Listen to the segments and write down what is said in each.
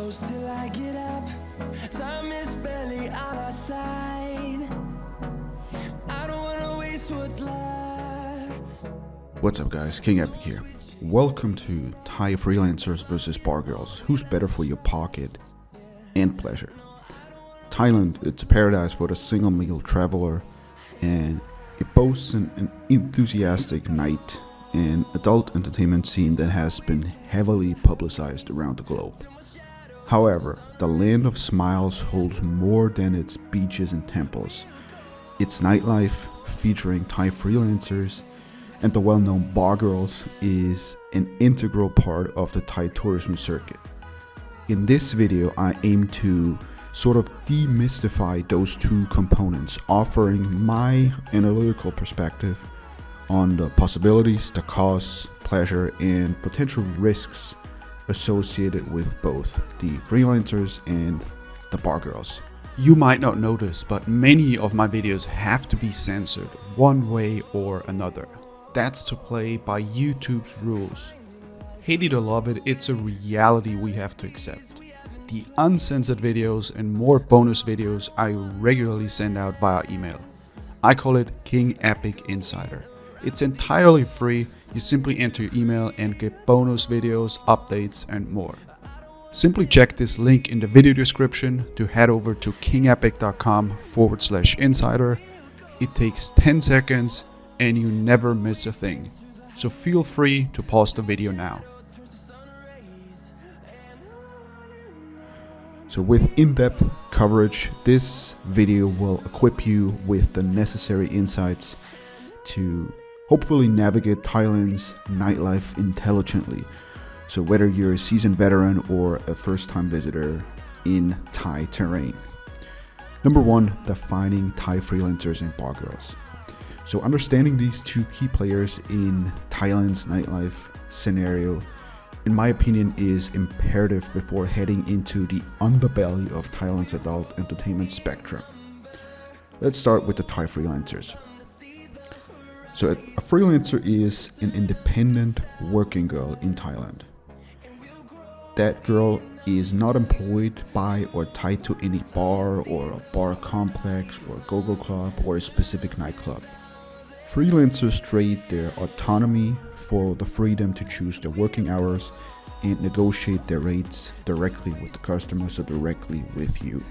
close till I get up. Time is barely on our side. I don't wanna waste what's left. What's up guys, King Epic here. Welcome to Thai Freelancers versus Bar Girls. Who's better for your pocket and pleasure? Thailand, it's a paradise for the single meal traveler, and it boasts an enthusiastic night and adult entertainment scene that has been heavily publicized around the globe. However, the land of smiles holds more than its beaches and temples. Its nightlife, featuring Thai freelancers and the well-known bar girls, is an integral part of the Thai tourism circuit. In this video, I aim to sort of demystify those two components, offering my analytical perspective on the possibilities, the costs, pleasure, and potential risks associated with both the freelancers and the bar girls. You might not notice, but many of my videos have to be censored one way or another. That's to play by YouTube's rules. Hate it or love it, it's a reality we have to accept. The uncensored videos and more bonus videos I regularly send out via email. I call it King Epic Insider. It's entirely free. You simply enter your email and get bonus videos, updates, and more. Simply check this link in the video description to head over to kingepic.com/insider. It takes 10 seconds and you never miss a thing. So feel free to pause the video now. So with in-depth coverage, this video will equip you with the necessary insights to hopefully navigate Thailand's nightlife intelligently. So whether you're a seasoned veteran or a first-time visitor in Thai terrain. Number one, defining Thai freelancers and bar girls. So understanding these two key players in Thailand's nightlife scenario, in my opinion, is imperative before heading into the underbelly of Thailand's adult entertainment spectrum. Let's start with the Thai freelancers. So a freelancer is an independent working girl in Thailand. That girl is not employed by or tied to any bar or a bar complex or a go-go club or a specific nightclub. Freelancers trade their autonomy for the freedom to choose their working hours and negotiate their rates directly with the customers or directly with you.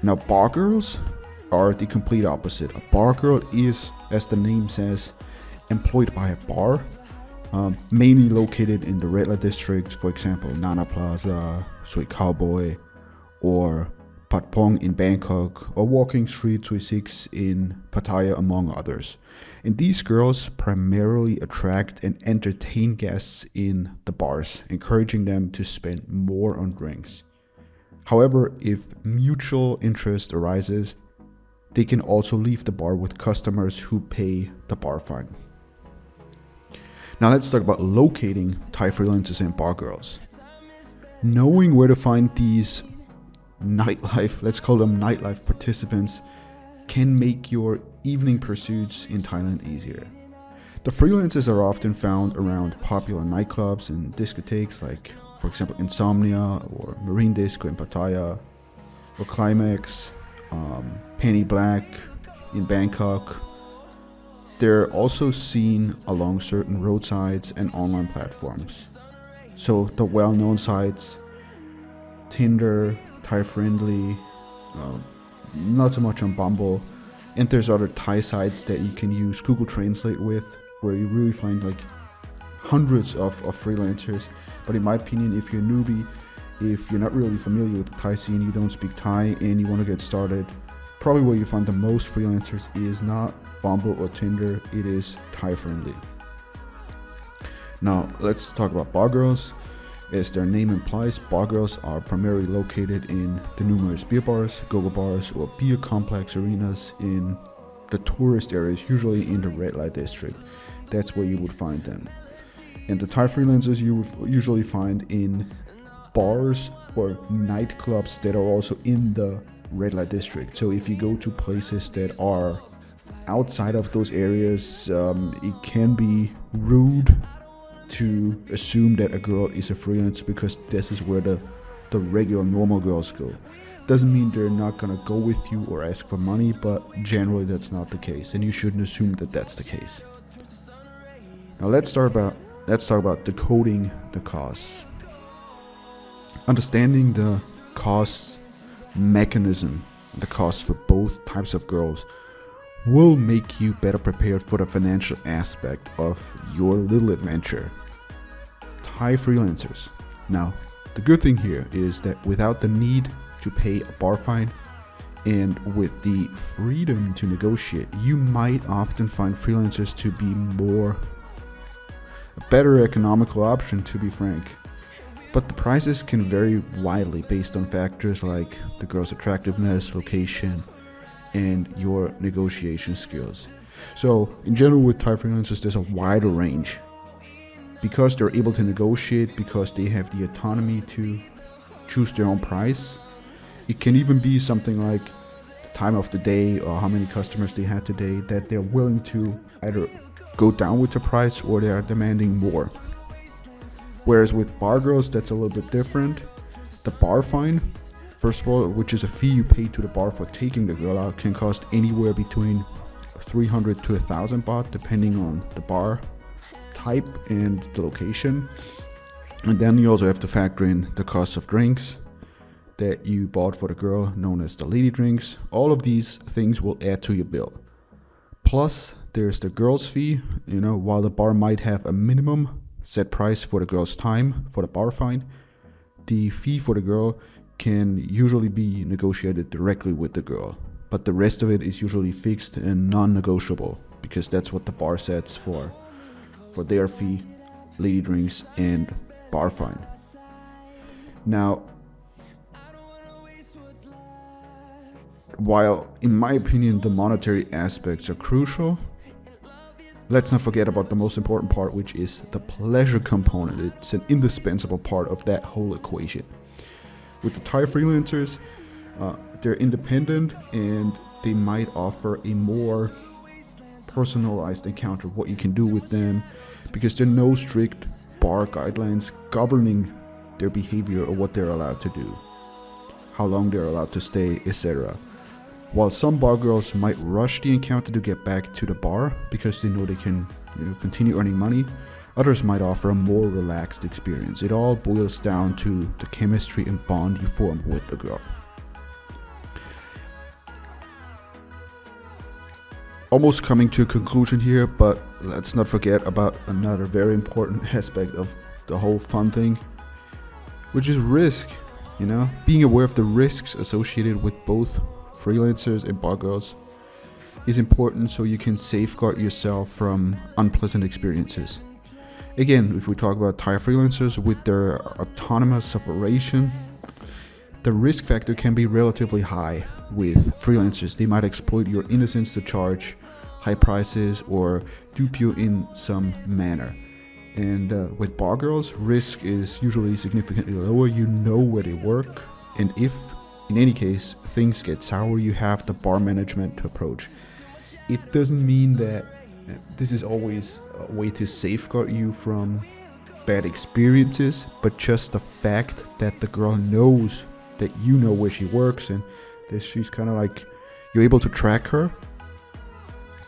Now, bar girls are the complete opposite. A bar girl is, as the name says, employed by a bar, mainly located in the red light district, for example, Nana Plaza, Soi Cowboy, or Pat Pong in Bangkok, or Walking Street 26 in Pattaya, among others. And these girls primarily attract and entertain guests in the bars, encouraging them to spend more on drinks. However, if mutual interest arises, they can also leave the bar with customers who pay the bar fine. Now let's talk about locating Thai freelancers and bar girls. Knowing where to find these nightlife, let's call them nightlife participants, can make your evening pursuits in Thailand easier. The freelancers are often found around popular nightclubs and discotheques like, for example, Insomnia or Marine Disco in Pattaya, or Climax, Penny Black in Bangkok. They're also seen along certain roadsides and online platforms. So the well-known sites, Tinder, Thai Friendly, not so much on Bumble, and there's other Thai sites that you can use Google Translate with, where you really find like hundreds of freelancers. But in my opinion, if you're a newbie, if you're not really familiar with the Thai scene, you don't speak Thai, and you want to get started, probably where you find the most freelancers is not Bumble or Tinder, it is Thai Friendly. Now let's talk about bar girls. As their name implies, bar girls are primarily located in the numerous beer bars, go-go bars, or beer complex arenas in the tourist areas, usually in the red light district. That's where you would find them. And the Thai freelancers you would usually find in bars or nightclubs that are also in the red light district. So if you go to places that are outside of those areas, it can be rude to assume that a girl is a freelancer because this is where the regular normal girls go. Doesn't mean they're not gonna go with you or ask for money, but generally that's not the case, and you shouldn't assume that that's the case. Now let's talk about decoding the costs. Understanding the cost mechanism, the costs for both types of girls, will make you better prepared for the financial aspect of your little adventure. Thai freelancers. Now, the good thing here is that without the need to pay a bar fine and with the freedom to negotiate, you might often find freelancers to be a better economical option, to be frank. But the prices can vary widely based on factors like the girl's attractiveness, location, and your negotiation skills. So in general with Thai freelancers, there's a wider range. Because they're able to negotiate, because they have the autonomy to choose their own price. It can even be something like the time of the day or how many customers they had today that they're willing to either go down with the price or they are demanding more. Whereas with bar girls, that's a little bit different. The bar fine, first of all, which is a fee you pay to the bar for taking the girl out, can cost anywhere between 300 to 1,000 baht, depending on the bar type and the location. And then you also have to factor in the cost of drinks that you bought for the girl, known as the lady drinks. All of these things will add to your bill. Plus, there's the girl's fee. While the bar might have a minimum set price for the girl's time for the bar fine, the fee for the girl can usually be negotiated directly with the girl. But the rest of it is usually fixed and non-negotiable because that's what the bar sets for their fee, lady drinks, and bar fine. Now, while in my opinion the monetary aspects are crucial, let's not forget about the most important part, which is the pleasure component. It's an indispensable part of that whole equation. With the Thai freelancers, they're independent and they might offer a more personalized encounter, what you can do with them, because there are no strict bar guidelines governing their behavior or what they're allowed to do, how long they're allowed to stay, etc. While some bar girls might rush the encounter to get back to the bar because they know they can continue earning money, others might offer a more relaxed experience. It all boils down to the chemistry and bond you form with the girl. Almost coming to a conclusion here, but let's not forget about another very important aspect of the whole fun thing, which is risk. Being aware of the risks associated with both freelancers and bar girls is important so you can safeguard yourself from unpleasant experiences. Again, if we talk about Thai freelancers with their autonomous operation, the risk factor can be relatively high with freelancers. They might exploit your innocence to charge high prices or dupe you in some manner. And with bar girls, risk is usually significantly lower. You know where they work, and if in any case things get sour, you have the bar management to approach. It doesn't mean that this is always a way to safeguard you from bad experiences, but just the fact that the girl knows that you know where she works and that she's kind of like, you're able to track her,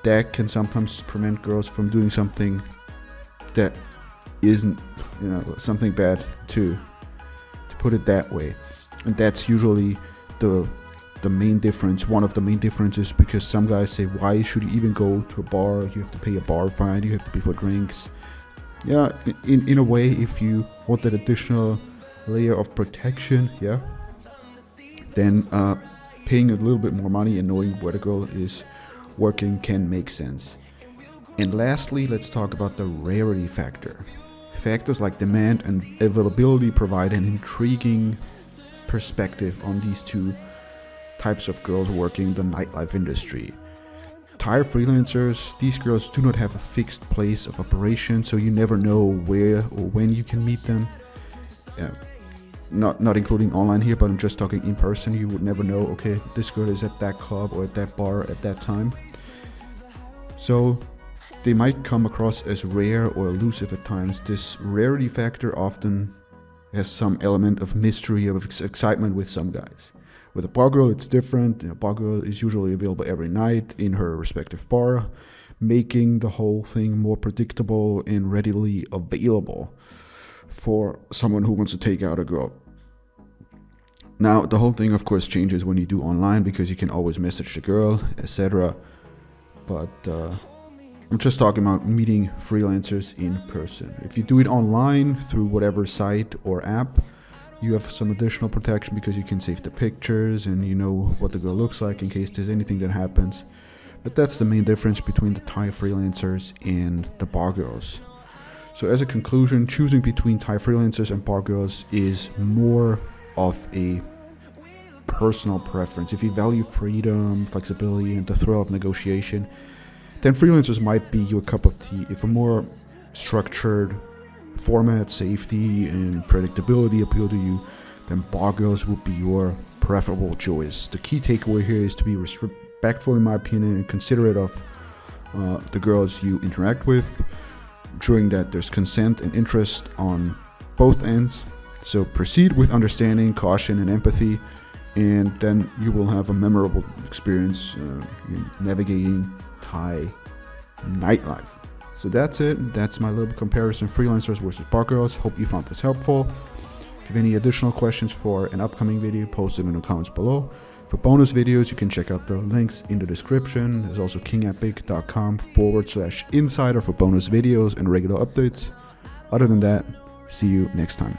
that can sometimes prevent girls from doing something that isn't, something bad, to put it that way. And that's usually the main difference, one of the main differences, because some guys say, why should you even go to a bar? You have to pay a bar fine, you have to pay for drinks. Yeah, in a way, if you want that additional layer of protection, then paying a little bit more money and knowing where the girl is working can make sense. And lastly, let's talk about the rarity factor. Factors like demand and availability provide an intriguing perspective on these two types of girls working the nightlife industry. Thai freelancers, these girls do not have a fixed place of operation, so you never know where or when you can meet them. Not including online here, but I'm just talking in person. You would never know, okay, this girl is at that club or at that bar at that time. So they might come across as rare or elusive at times. This rarity factor often has some element of mystery, of excitement with some guys. With a bar girl, it's different. A bar girl is usually available every night in her respective bar, making the whole thing more predictable and readily available for someone who wants to take out a girl. Now, the whole thing, of course, changes when you do online because you can always message the girl, etc. But I'm just talking about meeting freelancers in person. If you do it online through whatever site or app, you have some additional protection because you can save the pictures and you know what the girl looks like in case there's anything that happens. But that's the main difference between the Thai freelancers and the bar girls. So as a conclusion, choosing between Thai freelancers and bar girls is more of a personal preference. If you value freedom, flexibility, and the thrill of negotiation, then freelancers might be your cup of tea. If a more structured format, safety, and predictability appeal to you, then bar girls would be your preferable choice. The key takeaway here is to be respectful, in my opinion, and considerate of the girls you interact with, ensuring that there's consent and interest on both ends. So proceed with understanding, caution, and empathy, and then you will have a memorable experience in navigating Thai nightlife. So that's it. That's my little comparison, freelancers versus bar girls. Hope you found this helpful. If you have any additional questions for an upcoming video, post it in the comments below. For bonus videos, you can check out the links in the description. There's also kingepic.com/insider for bonus videos and regular updates. Other than that, see you next time.